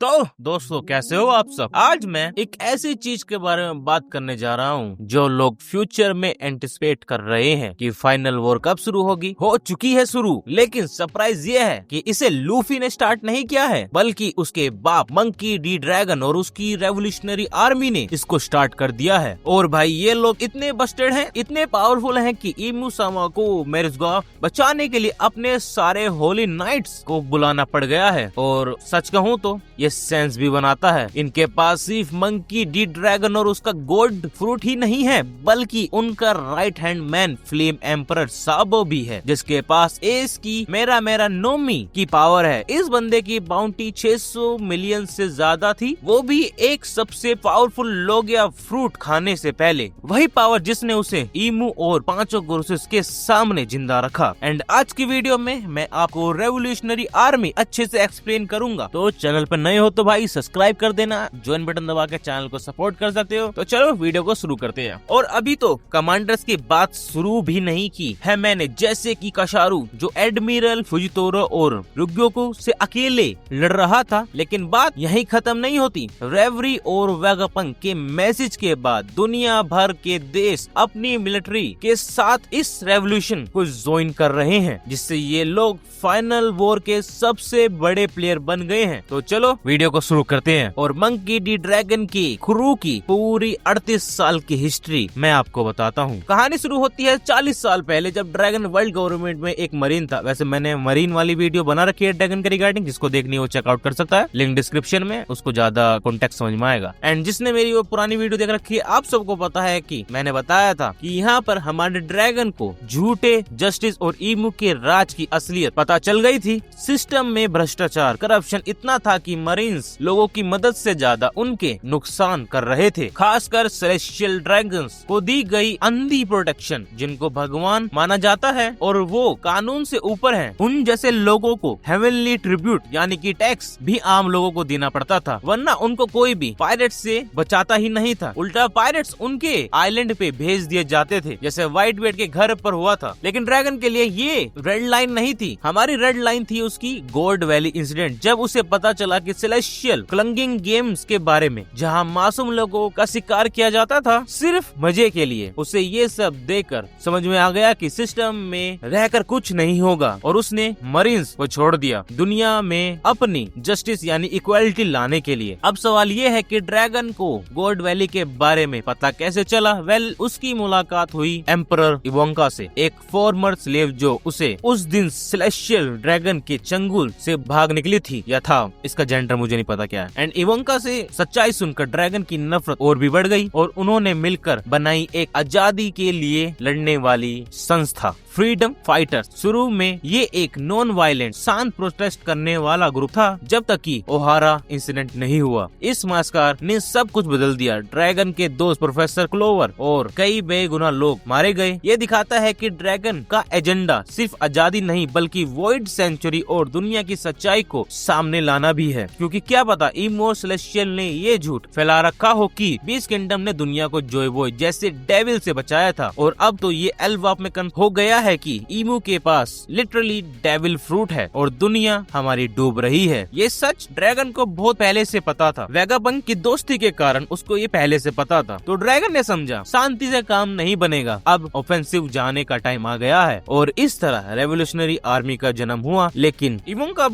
तो दोस्तों कैसे हो आप सब। आज मैं एक ऐसी चीज के बारे में बात करने जा रहा हूँ जो लोग फ्यूचर में एंटिसिपेट कर रहे हैं कि फाइनल वॉर कब शुरू होगी। हो चुकी है शुरू, लेकिन सरप्राइज ये है कि इसे लूफी ने स्टार्ट नहीं किया है, बल्कि उसके बाप मंकी डी ड्रैगन और उसकी रेवोल्यूशनरी आर्मी ने इसको स्टार्ट कर दिया है। और भाई ये लोग इतने बस्टेड हैं, इतने पावरफुल हैं कि इमू सामा को मेरुस्गा बचाने के लिए अपने सारे होली नाइट्स को बुलाना पड़ गया है। और सच कहूँ तो ये सेंस भी बनाता है। इनके पास सिर्फ मंकी डी ड्रैगन और उसका गोल्ड फ्रूट ही नहीं है, बल्कि उनका right hand man Flame Emperor Sabo भी है, जिसके पास एस की मेरा नोमी की पावर है। इस बंदे की बाउंटी 600 मिलियन से ज्यादा थी, वो भी एक सबसे पावरफुल लोगिया फ्रूट खाने से पहले। वही पावर जिसने उसे इमू और पांचों गुरुसेस के सामने जिंदा रखा। एंड आज की वीडियो में मैं आपको रेवोल्यूशनरी आर्मी अच्छे से एक्सप्लेन करूंगा। तो चैनल पर नए हो तो भाई सब्सक्राइब कर देना, ज्वाइन बटन दबा के चैनल को सपोर्ट कर सकते हो। तो चलो वीडियो को शुरू करते हैं। और अभी तो कमांडर्स की बात शुरू भी नहीं की है मैंने, जैसे कि कशारू जो एडमिरल फुजितोरो और रुग्योको से अकेले लड़ रहा था। लेकिन बात यहीं खत्म नहीं होती। रेवरी और वेगापंक के मैसेज के बाद दुनिया भर के देश अपनी मिलिट्री के साथ इस रेवोल्यूशन को ज्वाइन कर रहे हैं, जिससे ये लोग फाइनल वॉर के सबसे बड़े प्लेयर बन गए हैं। तो चलो वीडियो को शुरू करते हैं और मंकी डी ड्रैगन की क्रू की पूरी 38 साल की हिस्ट्री मैं आपको बताता हूँ। कहानी शुरू होती है 40 साल पहले, जब ड्रैगन वर्ल्ड गवर्नमेंट में एक मरीन था। वैसे मैंने मरीन वाली वीडियो बना रखी है ड्रैगन के रिगार्डिंग, जिसको देखनी हो चेकआउट कर सकता है, लिंक डिस्क्रिप्शन में, उसको ज्यादा कॉन्टेक्स्ट समझ में आएगा। एंड जिसने मेरी वो पुरानी वीडियो देख रखी है, आप सबको पता है कि मैंने बताया था कि यहाँ पर हमारे ड्रैगन को झूठे जस्टिस और ईमू के राज की असलियत पता चल गई थी। सिस्टम में भ्रष्टाचार, करप्शन इतना था कि मरीन्स लोगों की मदद से ज्यादा उनके नुकसान कर रहे थे। खासकर सेलेस्टियल ड्रैगन्स को दी गई अंधी प्रोटेक्शन, जिनको भगवान माना जाता है और वो कानून से ऊपर हैं, उन जैसे लोगों को हेवनली ट्रिब्यूट यानी कि टैक्स भी आम लोगों को देना पड़ता था, वरना उनको कोई भी पायरेट्स से बचाता ही नहीं था। उल्टा पायरेट्स उनके आइलैंड पे भेज दिए जाते थे, जैसे व्हाइट बेड के घर पर हुआ था। लेकिन ड्रैगन के लिए ये रेड लाइन नहीं थी। हमारी रेड लाइन थी उसकी गोल्ड वैली इंसिडेंट, जब उसे पता चला कि सेलेस्टियल क्लंगिंग गेम्स के बारे में, जहां मासूम लोगों का शिकार किया जाता था सिर्फ मजे के लिए। उसे ये सब देखकर समझ में आ गया कि सिस्टम में रहकर कुछ नहीं होगा, और उसने मरीन्स को छोड़ दिया दुनिया में अपनी जस्टिस यानी इक्वालिटी लाने के लिए। अब सवाल ये है कि ड्रैगन को गोल्ड वैली के बारे में पता कैसे चला। वेल, उसकी मुलाकात हुई एम्परर इवोंका से, एक फॉर्मर स्लेव जो उसे उस दिन सेलेस्टियल ड्रैगन के चंगुल से भाग निकली थी, या था, इसका जेंडर मुझे नहीं पता क्या है। एंड इवोंका से सच्चाई सुनकर ड्रैगन की नफरत और भी बढ़ गई, और उन्होंने मिलकर बनाई एक आजादी के लिए लड़ने वाली संस्था, फ्रीडम फाइटर्स। शुरू में ये एक नॉन वायलेंट शांत प्रोटेस्ट करने वाला ग्रुप था, जब तक कि ओहारा इंसिडेंट नहीं हुआ। इस मास्कार ने सब कुछ बदल दिया। ड्रैगन के दोस्त प्रोफेसर क्लोवर और कई बेगुनाह लोग मारे गए। ये दिखाता है कि ड्रैगन का एजेंडा सिर्फ आजादी नहीं, बल्कि वॉइड सेंचुरी और दुनिया की सच्चाई को सामने लाना भी है। क्योंकि क्या पता इमू और सेलेस्टियल ने ये झूठ फैला रखा हो कि बीस्ट किंगडम ने दुनिया को जॉय बॉय जैसे डेविल से बचाया था, और अब तो ये एल्वाप में हो गया है कि इमू के पास लिटरली डेविल फ्रूट है और दुनिया हमारी डूब रही है। ये सच ड्रैगन को बहुत पहले से पता था। वेगापंक की दोस्ती के कारण उसको ये पहले से पता था। तो ड्रैगन ने समझा शांति से काम नहीं बनेगा, अब ऑफेंसिव जाने का टाइम आ गया है। और इस तरह रेवोल्यूशनरी आर्मी का जन्म हुआ। लेकिन इवोंका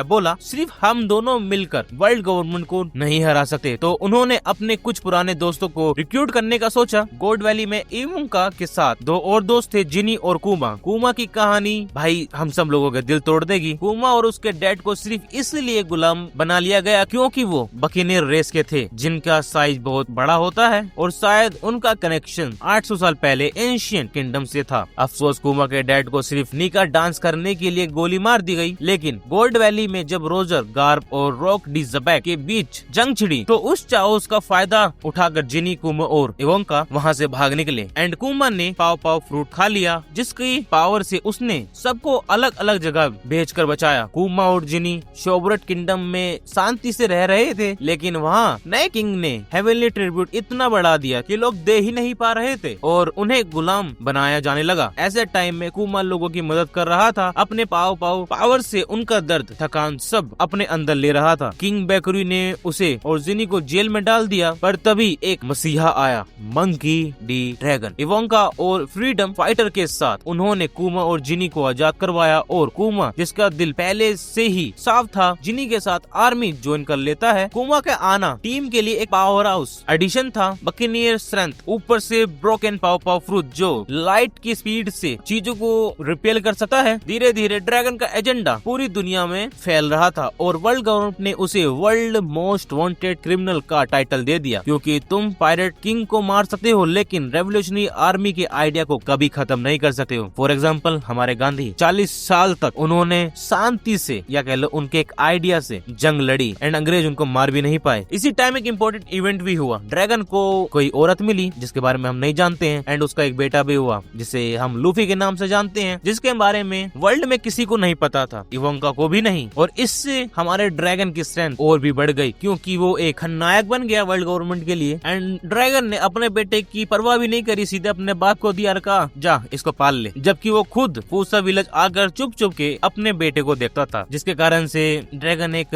बोला सिर्फ हम दोनों मिलकर वर्ल्ड गवर्नमेंट को नहीं हरा सकते। तो उन्होंने अपने कुछ पुराने दोस्तों को रिक्रूट करने का सोचा। गोल्ड वैली में इवोंका के साथ दो और दोस्त थे, जिनी और कुमा की कहानी भाई हम सब लोगों के दिल तोड़ देगी। कुमा और उसके डैड को सिर्फ इसलिए गुलाम बना लिया गया क्योंकि वो बकीनियर रेस के थे, जिनका साइज बहुत बड़ा होता है, और शायद उनका कनेक्शन 800 साल पहले एंशिएंट किंगडम से था। अफसोस कुमा के डैड को सिर्फ निका डांस करने के लिए गोली मार दी गई। लेकिन गोल्ड वैली में जब रोजर गार्ब और रॉक डी जबैक के बीच जंग छिड़ी, तो उस चाओस का फायदा उठाकर जिनी, कुमा और इवोंका वहाँ से भाग निकले। एंड कुमा ने पाव फ्रूट खा लिया, जिसका उसकी पावर से उसने सबको अलग अलग जगह भेजकर बचाया। कुमा और जिनी शोबरट किंगडम में शांति से रह रहे थे, लेकिन वहाँ नए किंग ने हेवनली ट्रिब्यूट इतना बढ़ा दिया कि लोग दे ही नहीं पा रहे थे और उन्हें गुलाम बनाया जाने लगा। ऐसे टाइम में कुमा लोगों की मदद कर रहा था, अपने पावर से उनका दर्द थकान सब अपने अंदर ले रहा था। किंग बेकरी ने उसे और जिनी को जेल में डाल दिया, पर तभी एक मसीहा आया, मंकी डी ड्रैगन। इवोंका और फ्रीडम फाइटर के साथ उन्होंने कुमा और जिनी को आजाद करवाया और कुमा, जिसका दिल पहले से ही साफ था, जिनी के साथ आर्मी ज्वाइन कर लेता है। कुमा का आना टीम के लिए एक पावर हाउस एडिशन था। बकेनियर स्ट्रेंथ, ऊपर से ब्रोकन पाव फ्रूट जो लाइट की स्पीड से चीजों को रिपेल कर सकता है। धीरे धीरे ड्रैगन का एजेंडा पूरी दुनिया में फैल रहा था और वर्ल्ड गवर्नमेंट ने उसे वर्ल्ड मोस्ट वांटेड क्रिमिनल का टाइटल दे दिया, क्योंकि तुम पायरेट किंग को मार सकते हो लेकिन रेवोल्यूशनरी आर्मी के आइडिया को कभी खत्म नहीं कर सकते हो। फॉर एग्जाम्पल हमारे गांधी 40 साल तक उन्होंने शांति से या कह लो उनके एक आइडिया से जंग लड़ी एंड अंग्रेज उनको मार भी नहीं पाए। इसी टाइम एक इम्पोर्टेंट इवेंट भी हुआ। ड्रैगन को कोई औरत मिली जिसके बारे में हम नहीं जानते हैं एंड उसका एक बेटा भी हुआ जिसे हम लूफी के नाम से जानते हैं, जिसके बारे में वर्ल्ड में किसी को नहीं पता था, इवोंका को भी नहीं। और इससे हमारे ड्रैगन की स्ट्रेंथ और भी बढ़ गई क्योंकि वो एक खलनायक बन गया वर्ल्ड गवर्नमेंट के लिए। एंड ड्रैगन ने अपने बेटे की परवाह भी नहीं करी, सीधे अपने बाप को दिया, कहा जा इसको पाल ले, जबकि वो खुद फूसा विलेज आकर चुप चुप के अपने बेटे को देखता था, जिसके कारण से ड्रैगन एक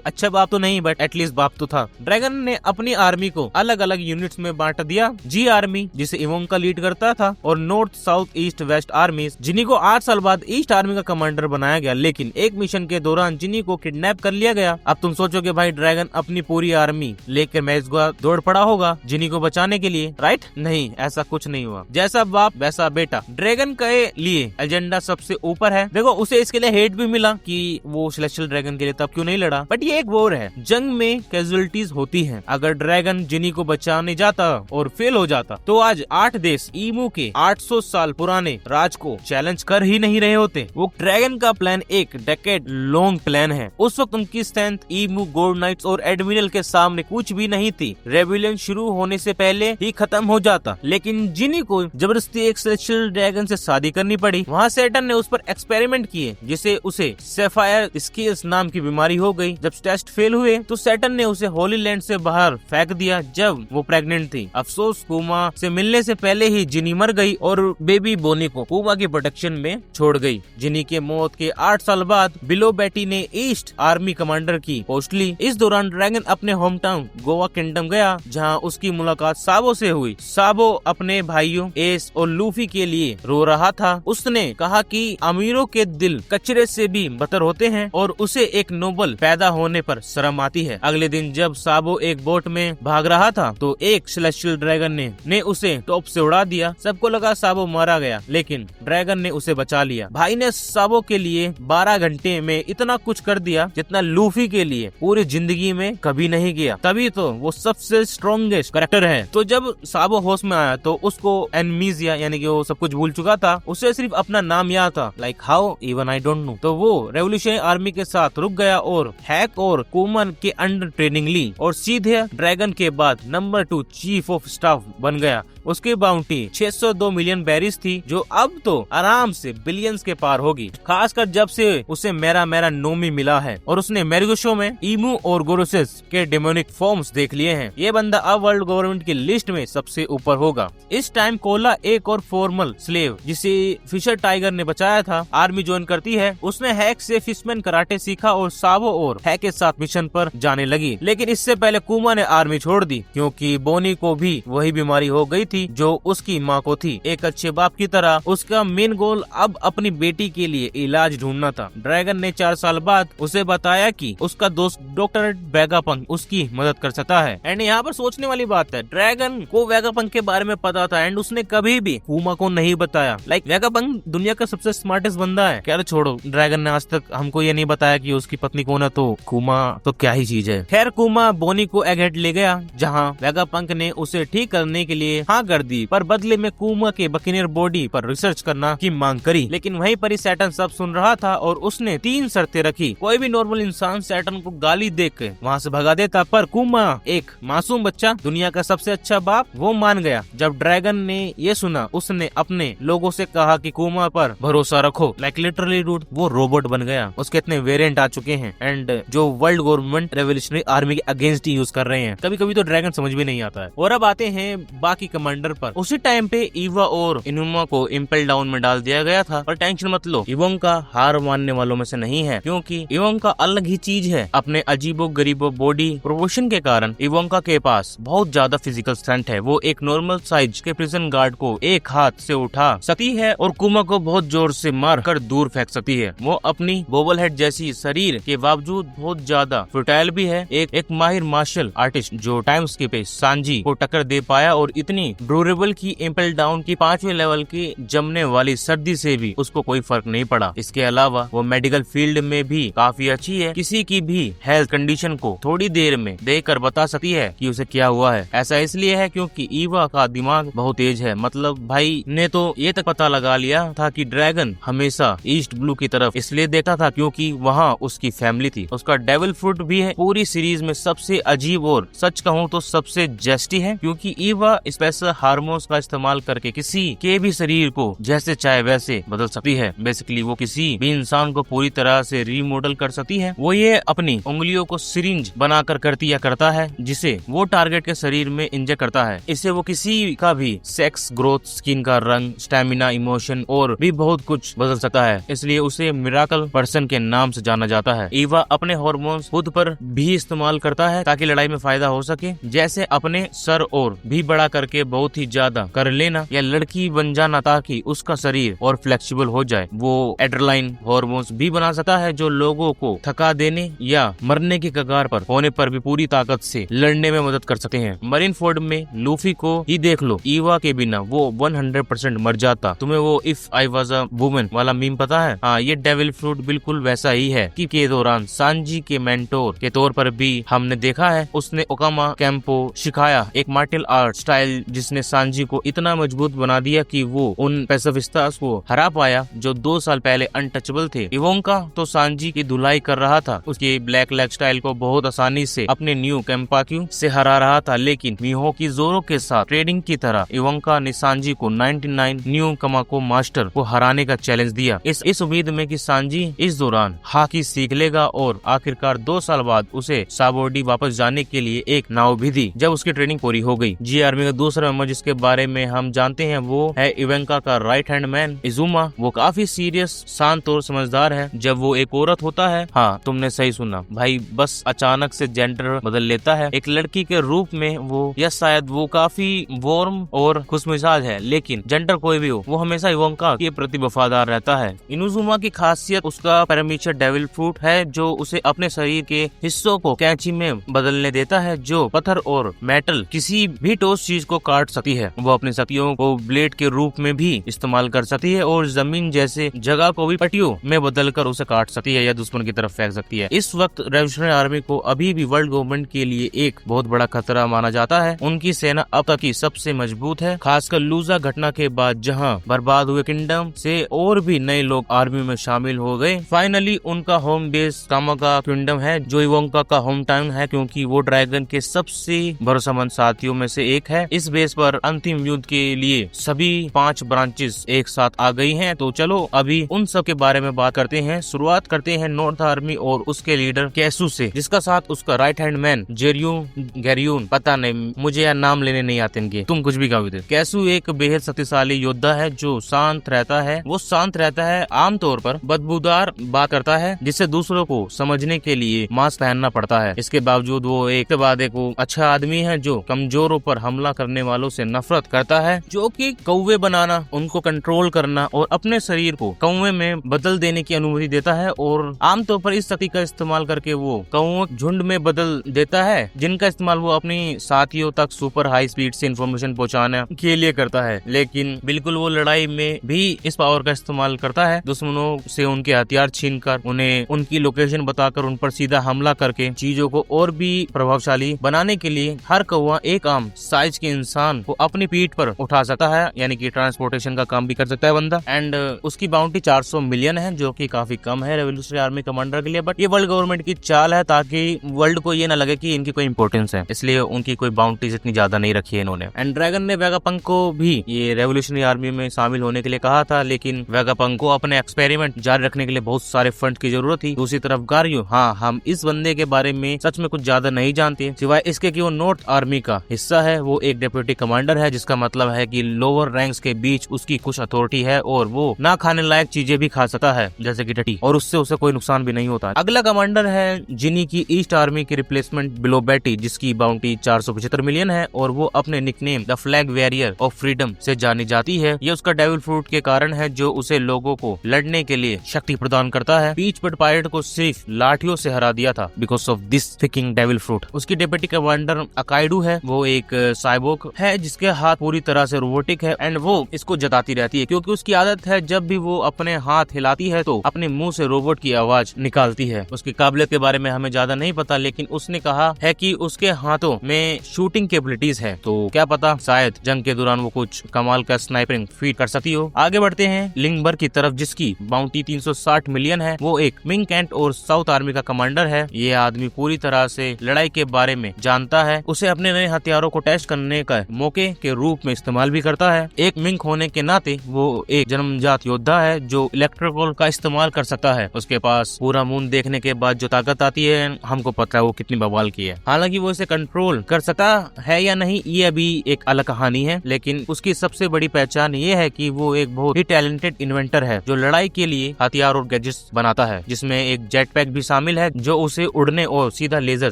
अच्छा बाप तो नहीं बट एटलीस्ट बाप तो था। ड्रैगन ने अपनी आर्मी को अलग अलग यूनिट्स में बांट दिया। जी आर्मी जिसे इवोंका लीड करता था और north south east west army, जिन्हीं को 8 साल बाद ईस्ट आर्मी का कमांडर बनाया गया। लेकिन एक मिशन के दौरान जिन्हीं को किडनैप कर लिया गया। अब तुम सोचोगे भाई ड्रैगन अपनी पूरी आर्मी लेकर मैच दौड़ पड़ा होगा जिन्हीं को बचाने के लिए, राइट? नहीं, ऐसा कुछ नहीं हुआ। जैसा बाप वैसा बेटा। ड्रैगन के लिए एजेंडा सबसे ऊपर है। देखो उसे इसके लिए हेट भी मिला कि वो सेलेस्टियल ड्रैगन के लिए तब क्यों नहीं लड़ा, बट ये एक वॉर है, जंग में कैजुअलिटीज होती हैं। अगर ड्रैगन जिनी को बचाने जाता और फेल हो जाता तो आज 8 देश ईमू के 800 साल पुराने राज को चैलेंज कर ही नहीं रहे होते। वो ड्रैगन का प्लान एक डेकेड लॉन्ग प्लान है। उस वक्त उनकी स्ट्रेंथ ईमू, गोल्ड नाइट्स और एडमिरल के सामने कुछ भी नहीं थी। रेबेलियन शुरू होने से पहले ही खत्म हो जाता, लेकिन जिनी को जबरदस्ती एक सेलेस्टियल ड्रैगन से शादी करनी पड़ी। वहाँ सैटर्न ने उस पर एक्सपेरिमेंट किए जिसे उसे सैफायर स्केल्स नाम की बीमारी हो गई। जब टेस्ट फेल हुए तो सैटर्न ने उसे होली लैंड से बाहर फेंक दिया जब वो प्रेग्नेंट थी। अफसोस कुमा से मिलने से पहले ही जिनी मर गई और बेबी बोनी को कुमा की प्रोटेक्शन में छोड़ गई। जिनी के मौत के 8 साल बाद बिलो बेटी ने ईस्ट आर्मी कमांडर की पोस्ट ली। इस दौरान ड्रैगन अपने होम टाउन गोवा किंगडम गया जहाँ उसकी मुलाकात साबो से हुई। साबो अपने भाइयों एस और लूफी के लिए रो रहा था। उसने कहा कि अमीरों के दिल कचरे से भी बदतर होते हैं और उसे एक नोबल पैदा होने पर शर्म आती है। अगले दिन जब साबो एक बोट में भाग रहा था तो एक सेलेस्टियल ड्रैगन ने उसे टॉप से उड़ा दिया। सबको लगा साबो मारा गया, लेकिन ड्रैगन ने उसे बचा लिया। भाई ने साबो के लिए 12 घंटे में इतना कुछ कर दिया जितना लूफी के लिए पूरी जिंदगी में कभी नहीं किया। तभी तो वो सबसे स्ट्रॉन्गेस्ट कैरेक्टर है। तो जब साबो होश में आया तो उसको एनमीजिया यानी कि वो सब कुछ भूल चुका था। उसे सिर्फ अपना नाम याद था, like how even I don't know. तो वो रेवोल्यूशनरी आर्मी के साथ रुक गया और हैक और कुमन के अंडर ट्रेनिंग ली और सीधे ड्रैगन के बाद नंबर 2 चीफ ऑफ स्टाफ बन गया। उसकी बाउंटी 602 मिलियन बैरिस थी, जो अब तो आराम से बिलियंस के पार होगी, खासकर जब से उसे मेरा नोमी मिला है और उसने मेरगुशो में ईमू और गोरोसेस के डेमोनिक फॉर्म्स देख लिए हैं। ये बंदा अब वर्ल्ड गवर्नमेंट की लिस्ट में सबसे ऊपर होगा। इस टाइम कोला एक और फॉर्मल स्लेव जिसे फिशर टाइगर ने बचाया था आर्मी ज्वाइन करती है। उसने हैक से फिशमैन कराटे सीखा और साबो और हैक के साथ मिशन पर जाने लगी। लेकिन इससे पहले कुमा ने आर्मी छोड़ दी क्योंकि बोनी को भी वही बीमारी हो गई थी जो उसकी माँ को थी। एक अच्छे बाप की तरह उसका मेन गोल अब अपनी बेटी के लिए इलाज ढूंढना था। ड्रैगन ने 4 साल बाद उसे बताया कि उसका दोस्त डॉक्टर वेगापंक उसकी मदद कर सकता है। एंड यहाँ पर सोचने वाली बात है, ड्रैगन को वेगापंक के बारे में पता था एंड उसने कभी भी कुमा को नहीं बताया। लाइक वेगापंक दुनिया का सबसे स्मार्टेस्ट बंदा है। क्या छोड़ो, ड्रैगन ने आज तक हमको ये नहीं बताया कि उसकी पत्नी कौन है, तो कुमा तो क्या ही चीज है। खैर कुमा बोनी को एगहेड ले गया जहाँ वेगापंक ने उसे ठीक करने के लिए हाँ कर दी, पर बदले में कुमा के बकिनेर बॉडी पर रिसर्च करना की मांग करी। लेकिन वहीं पर ही सैटर्न सब सुन रहा था और उसने 3 शर्तें रखी। कोई भी नॉर्मल इंसान सैटर्न को गाली देकर वहाँ से भगा देता, पर कुमा एक मासूम बच्चा, दुनिया का सबसे अच्छा बाप, वो मान गया। जब ड्रैगन ने ये सुना, उसने अपने लोगों से कहा कि कुमा पर भरोसा रखो। लाइक लिटरली रूट, वो रोबोट बन गया। उसके इतने वेरिएंट आ चुके हैं एंड जो वर्ल्ड गवर्नमेंट रेवोल्यूशनरी आर्मी के अगेंस्ट ही यूज कर रहे हैं। कभी कभी तो ड्रैगन समझ भी नहीं आता है। और अब आते हैं बाकी कमांडर पर। उसी टाइम पे ईवा और इनुमा को इम्पेल डाउन में डाल दिया गया था, पर टेंशन मत लो, इवोंका हार मानने वालों में से नहीं है, क्योंकि इवोंका अलग ही चीज है। अपने अजीबो गरीबो बॉडी प्रोपोर्शन के कारण इवोंका के पास बहुत ज्यादा फिजिकल स्ट्रेंथ है। वो एक नॉर्मल साइज के प्रिजन गार्ड को एक हाथ से उठा सकती है और कुमा को बहुत जोर से मार कर दूर फेंक सकती है। वो अपनी बोबल हेड जैसी शरीर के बावजूद बहुत ज्यादा फर्टाइल भी है। एक माहिर मार्शल आर्टिस्ट जो टाइम स्किप पे सांजी को टक्कर दे पाया और इतनी ड्यूरेबल की इम्पेल डाउन की 5वें लेवल की जमने वाली सर्दी से भी उसको कोई फर्क नहीं पड़ा। इसके अलावा वो मेडिकल फील्ड में भी काफी अच्छी है। किसी की भी हेल्थ कंडीशन को थोड़ी देर में देखकर बता सकती है कि उसे क्या हुआ है। ऐसा इसलिए है क्योंकि ईवा का दिमाग बहुत तेज है। मतलब भाई ने तो ये तक पता लगा लिया था कि ड्रैगन हमेशा ईस्ट ब्लू की तरफ इसलिए देखता था क्योंकि वहाँ उसकी फैमिली थी। उसका डेविल फ्रूट भी है। पूरी सीरीज में सबसे अजीब और सच कहूँ तो सबसे जेस्टी है, क्योंकि ईवा स्पेशल हार्मोन्स का इस्तेमाल करके किसी के भी शरीर को जैसे चाहे वैसे बदल सकती है। बेसिकली वो किसी भी इंसान को पूरी तरह से रीमॉडल कर सकती है। वो ये अपनी उंगलियों को सिरिंज बनाकर करती या करता है, जिसे वो टारगेट के शरीर में इंजेक्ट करता है। इससे वो किसी का भी सेक्स, ग्रोथ, स्किन का रंग, स्टेमिना, इमोशन और भी बहुत कुछ बदल सकता है। इसलिए उसे मिराकल पर्सन के नाम से जाना जाता है। ईवा अपने हार्मोन्स खुद पर भी इस्तेमाल करता है ताकि लड़ाई में फायदा हो सके, जैसे अपने सर और भी बड़ा करके बहुत ही ज्यादा कर लेना या लड़की बन जाना ताकि उसका शरीर और फ्लेक्सिबल हो जाए। वो एड्रेनालाइन हार्मोन्स भी बना सकता है जो लोगों को थका देने या मरने की कगार पर होने पर भी पूरी ताकत से लड़ने में मदद कर सकते हैं। मरीन फोर्ड में लूफी को ही देख लो, ईवा के बिना वो 100% मर जाता। तुम्हें वो if I was a woman वाला मीम पता है? हाँ, ये डेविल फ्रूट बिल्कुल वैसा ही है कि के दौरान सांजी के मेंटोर के तौर पर भी हमने देखा है। उसने ओकामा कैंपो सिखाया, एक मार्शल आर्ट स्टाइल जिसने सांजी को इतना मजबूत बना दिया कि वो उन पेसिफिस्टास को हरा पाया जो 2 साल पहले अनटचेबल थे। इवोंका तो सांजी की धुलाई कर रहा था, उसके ब्लैक लेग स्टाइल को बहुत आसानी से अपने न्यू कैंपाक्यू से हरा रहा था। लेकिन मीहो की जोरों के साथ ट्रेडिंग की तरह इवोंका ने सांजी को 99 न्यू कमाको मास्टर को हराने का चैलेंज दिया, इस उम्मीद में कि सांजी इस दौरान हाकी सीख लेगा और आखिरकार 2 साल बाद उसे साबोडी वापस जाने के लिए एक नाव भी दी जब उसकी ट्रेनिंग पूरी हो गई। जी आर्मी का दूसरा मेंबर जिसके बारे में हम जानते हैं वो है इवेंका का राइट हैंड मैन इजुमा। वो काफी सीरियस, शांत और समझदार है जब वो एक औरत होता है। हाँ, तुमने सही सुना भाई, बस अचानक से जेंडर बदल लेता है एक लड़की के रूप में वो, या शायद वो काफी वार्म और खुशमिजाज है। लेकिन जेंडर कोई भी हो, वो हमेशा इवेंका के प्रति वफादार रहता है। इनुजुमा की खासियत उसका पैरामीटर डेविल फ्रूट है जो उसे अपने शरीर के हिस्सों को कैंची में बदलने देता है, जो पत्थर और मेटल किसी भी ठोस चीज को काट सकती है। वो अपनी शक्तियों को ब्लेड के रूप में भी इस्तेमाल कर सकती है और जमीन जैसे जगह को भी पट्टियों में बदलकर उसे काट सकती है या दुश्मन की तरफ फेंक सकती है। इस वक्त रेवोल्यूशनरी आर्मी को अभी भी वर्ल्ड गवर्नमेंट के लिए एक बहुत बड़ा खतरा माना जाता है। उनकी सेना अब तक की सबसे मजबूत है, खासकर लूजा घटना के बाद जहां बर्बाद हुए किंगडम से और भी नए लोग आर्मी में शामिल हो गए। फाइनली उनका होम बेस कामाका किंगडम है जो इवोंका का होम टाउन है, क्योंकि वो ड्रैगन के सबसे भरोसेमंद साथियों में से एक है। इस बेस पर अंतिम युद्ध के लिए सभी 5 ब्रांचेस एक साथ आ गई हैं। तो चलो अभी उन सब के बारे में बात करते हैं। शुरुआत करते हैं नॉर्थ आर्मी और उसके लीडर कैसू से, जिसका साथ उसका राइट हैंड मैन गैरियून, पता नहीं मुझे यार नाम लेने नहीं आते इनके, तुम कुछ भी कहो। कैसू एक बेहद शक्तिशाली योद्धा है जो शांत रहता है। वो शांत रहता है, आमतौर पर बदबूदार बात करता है जिससे दूसरों को समझने के लिए मास्क पहनना पड़ता है। इसके बावजूद वो एक के बाद एक अच्छा आदमी है जो कमजोरों पर हमला करने वालों से नफरत करता है, जो कि कौवे बनाना, उनको कंट्रोल करना और अपने शरीर को कौवे में बदल देने की अनुमति देता है। और आमतौर पर इस शक्ति का इस्तेमाल करके वो कौओं झुंड में बदल देता है, जिनका इस्तेमाल वो अपनी साथियों तक सुपर हाई स्पीड से इंफॉर्मेशन पहुंचाने के लिए करता है। लेकिन बिल्कुल वो लड़ाई में भी इस पावर का इस्तेमाल करता है, दुश्मनों से उनके हथियार छीनकर उन्हें उनकी लोकेशन बताकर उन पर सीधा हमला करके चीजों को और भी प्रभावशाली बनाने के लिए। हर कौवा एक आम साइज के इंसान इंसान को अपनी पीठ पर उठा सकता है, यानी कि ट्रांसपोर्टेशन का काम भी कर सकता है बंदा। एंड उसकी बाउंटी 400 मिलियन है, जो कि काफी कम है रेवोल्यूशनरी आर्मी कमांडर के लिए, बट ये वर्ल्ड गवर्नमेंट की चाल है ताकि वर्ल्ड को ये ना लगे कि इनकी कोई इंपॉर्टेंस है, इसलिए उनकी कोई बाउंटीज इतनी ज्यादा नहीं रखी है इन्होंने। एंड ड्रैगन ने वेगापंक को भी ये रेवोल्यूशनरी आर्मी में शामिल होने के लिए कहा था, लेकिन वेगापंक को अपने एक्सपेरिमेंट जारी रखने के लिए बहुत सारे फंड की जरूरत थी। दूसरी तरफ गारियो, हाँ, हम इस बंदे के बारे में सच में कुछ ज्यादा नहीं जानते, सिवाय इसके कि वो नॉर्थ आर्मी का हिस्सा है। वो एक डेप्यूटी कमांडर है, जिसका मतलब है कि लोअर रैंक्स के बीच उसकी कुछ अथॉरिटी है और वो ना खाने लायक चीजें भी खा सकता है, जैसे कि टटी, और उससे उसे कोई नुकसान भी नहीं होता। अगला कमांडर है जिनी की ईस्ट आर्मी की रिप्लेसमेंट बिलो बेटी, जिसकी बाउंटी 475 मिलियन है और वो अपने nickname the flag warrior of freedom से जानी जाती है। ये उसका डेविल फ्रूट के कारण है, जो उसे लोगों को लड़ने के लिए शक्ति प्रदान करता है। पीच पर पायरेट को सिर्फ लाठियों से हरा दिया था because of this फिकिंग devil fruit. उसकी डेप्यूटी कमांडर अकाइडू है, वो एक साइबोर्ग है जिसके हाथ पूरी तरह से रोबोटिक है एंड वो इसको जताती रहती है, क्योंकि उसकी आदत है जब भी वो अपने हाथ हिलाती है तो अपने मुंह से रोबोट की आवाज निकालती है। उसकी काबिलियत के बारे में हमें ज्यादा नहीं पता, लेकिन उसने कहा है कि उसके हाथों में शूटिंग कैपेबिलिटीज है, तो क्या पता शायद जंग के दौरान वो कुछ कमाल का स्नाइपिंग फीट कर सकती हो। आगे बढ़ते हैं लिंगबर की तरफ, जिसकी बाउंटी 360 मिलियन है। वो एक मिंग कैंट और साउथ आर्मी का कमांडर है। ये आदमी पूरी तरह से लड़ाई के बारे में जानता है, उसे अपने नए हथियारों को टेस्ट करने का मौके के रूप में इस्तेमाल भी करता है। एक मिंग होने के नाते वो एक जन्मजात योद्धा है जो इलेक्ट्रिकल का इस्तेमाल कर सकता है। उसके पास पूरा मून देखने के बाद जो ताकत आती है, हमको पता है वो कितनी बवाल की है। हालांकि वो इसे कंट्रोल कर सकता है या नहीं, ये अभी एक अलग कहानी है, लेकिन उसकी सबसे बड़ी पहचान ये है कि वो एक बहुत ही टैलेंटेड इन्वेंटर है, जो लड़ाई के लिए हथियार और गैजेट्स बनाता है, जिसमें एक जेट पैक भी शामिल है जो उसे उड़ने और सीधा लेजर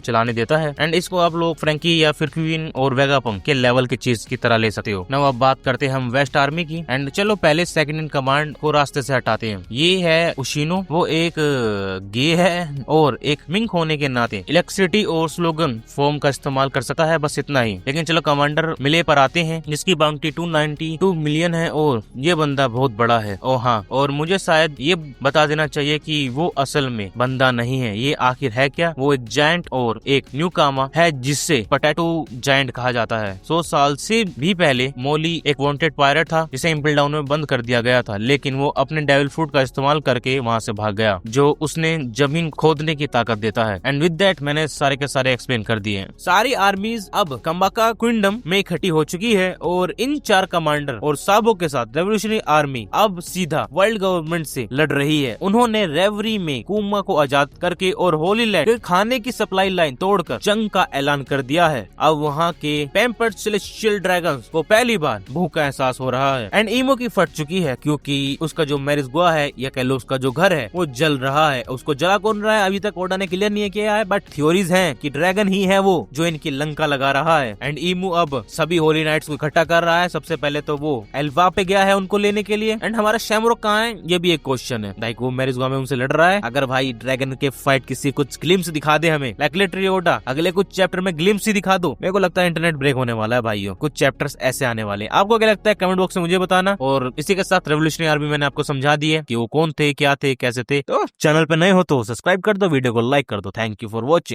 चलाने देता है। एंड इसको आप लोग फ्रैंकी या फिर क्वीन और वेगापंक के लेवल की चीज की तरह ले सकते हो। now अब बात करते हैं हम वेस्ट आर्मी की। एंड चलो पहले सेकंड इन कमांड को रास्ते से हटाते हैं। ये है उशिनो, वो एक गे है और एक मिंग होने के नाते इलेक्ट्रिसिटी और स्लोगन फॉर्म का इस्तेमाल कर सकता है, बस इतना ही। लेकिन चलो कमांडर मिले पर आते हैं, जिसकी बाउंटी 292 मिलियन है और ये बंदा बहुत बड़ा है। ओ हाँ, और मुझे शायद ये बता देना चाहिए कि वो असल में बंदा नहीं है, ये आखिर है क्या? वो एक जायंट और एक न्यू कामा है, जिससे पोटैटो जायंट कहा जाता है। 100 साल से भी पहले मोली एक वांटेड पायरेट था, जिसे इम्पल डाउन में बंद कर दिया गया था, लेकिन वो अपने डेविल फ्रूट का इस्तेमाल करके वहाँ से भाग गया, जो उसने जमीन खोदने की ताकत देता है। एंड विद दैट मैंने सारे के सारे एक्सप्लेन कर दिए हैं। सारी आर्मीज अब कंबाका किंगडम में इकट्ठी हो चुकी है और इन 4 कमांडर और साबो के साथ रेवोल्यूशनरी आर्मी अब सीधा वर्ल्ड गवर्नमेंट से लड़ रही है। उन्होंने रेवरी में कुमा को आजाद करके और होली लैंड के खाने की सप्लाई लाइन तोड़कर जंग का ऐलान कर दिया है। अब वहाँ के पैम्पर्ड सेलेस्टियल ड्रैगन्स को पहली बार भूख का एहसास हो रहा है। एंड ईमो की फट चुकी है, क्योंकि उसका जो मैरिज गुआ है या कह लो उसका जो घर है वो जल रहा है। उसको जला कौन रहा है अभी तक ओडा ने क्लियर नहीं किया है, बट थ्योरीज हैं कि ड्रैगन ही है वो जो इनकी लंका लगा रहा है। एंड ईमू अब सभी होली नाइट्स को इकट्ठा कर रहा है। सबसे पहले तो वो एल्वा पे गया है उनको लेने के लिए। एंड हमारा शैमरोक कहाँ है, ये भी एक क्वेश्चन है। लाइक वो मैरिज गुआ में उनसे लड़ रहा है। अगर भाई ड्रैगन के फाइट किसी कुछ ग्लिम्स दिखा दे हमें, लाइक लिटरली ओडा अगले कुछ चैप्टर में ग्लिम्स ही दिखा दो, मेरे को लगता है इंटरनेट ब्रेक होने वाला है भाइयों। कुछ चैप्टर्स ऐसे आने वाले हैं। आपको क्या लगता है कमेंट बॉक्स में मुझे बताना। और इसी के साथ रेवोल्यूशनरी आर्मी मैंने आपको समझा दी है कि वो कौन थे, क्या थे, कैसे थे। तो चैनल पे नए हो तो सब्सक्राइब कर दो, वीडियो को लाइक कर दो। Thank you for watching.